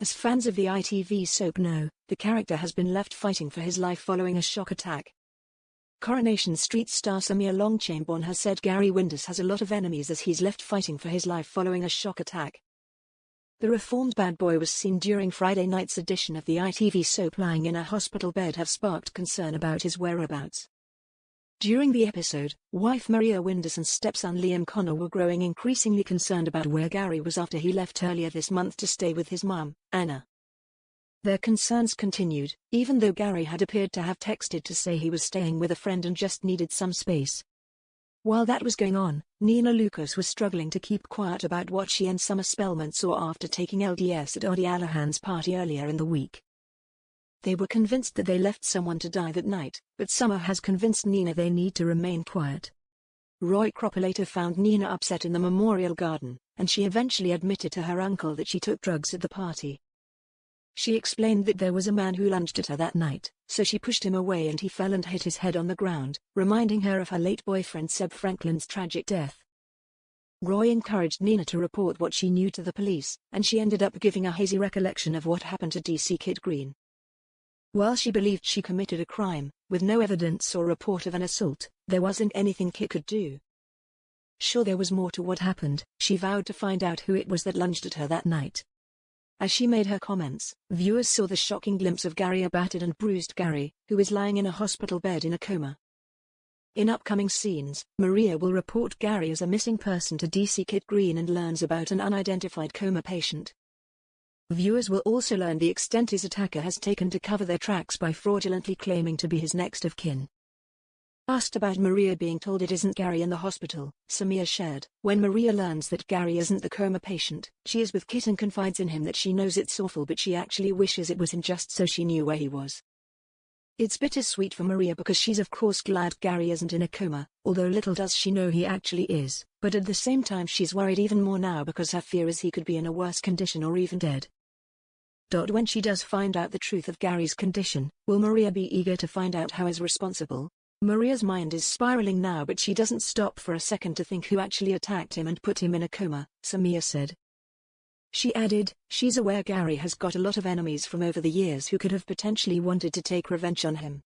As fans of the ITV soap know, the character has been left fighting for his life following a shock attack. Coronation Street star Samir Longchamborn has said Gary Windass has a lot of enemies as he's left fighting for his life following a shock attack. The reformed bad boy was seen during Friday night's edition of the ITV soap lying in a hospital bed have sparked concern about his whereabouts. During the episode, wife Maria Windass and stepson Liam Connor were growing increasingly concerned about where Gary was after he left earlier this month to stay with his mum, Anna. Their concerns continued, even though Gary had appeared to have texted to say he was staying with a friend and just needed some space. While that was going on, Nina Lucas was struggling to keep quiet about what she and Summer Spellman saw after taking LDS at Audie Allahan's party earlier in the week. They were convinced that they left someone to die that night, but Summer has convinced Nina they need to remain quiet. Roy Cropper later found Nina upset in the memorial garden, and she eventually admitted to her uncle that she took drugs at the party. She explained that there was a man who lunged at her that night, so she pushed him away and he fell and hit his head on the ground, reminding her of her late boyfriend Seb Franklin's tragic death. Roy encouraged Nina to report what she knew to the police, and she ended up giving a hazy recollection of what happened to DC Kid Green. While she believed she committed a crime, with no evidence or report of an assault, there wasn't anything Kit could do. Sure, there was more to what happened. She vowed to find out who it was that lunged at her that night. As she made her comments, viewers saw the shocking glimpse of Gary, a battered and bruised Gary, who is lying in a hospital bed in a coma. In upcoming scenes, Maria will report Gary as a missing person to DC Kid Green and learns about an unidentified coma patient. Viewers will also learn the extent his attacker has taken to cover their tracks by fraudulently claiming to be his next of kin. Asked about Maria being told it isn't Gary in the hospital, Samir shared, "When Maria learns that Gary isn't the coma patient, she is with Kit and confides in him that she knows it's awful but she actually wishes it was him just so she knew where he was. It's bittersweet for Maria because she's of course glad Gary isn't in a coma, although little does she know he actually is, but at the same time she's worried even more now because her fear is he could be in a worse condition or even dead." When she does find out the truth of Gary's condition, will Maria be eager to find out how he's responsible? Maria's mind is spiraling now, but she doesn't stop for a second to think who actually attacked him and put him in a coma, Samir said. She added, she's aware Gary has got a lot of enemies from over the years who could have potentially wanted to take revenge on him.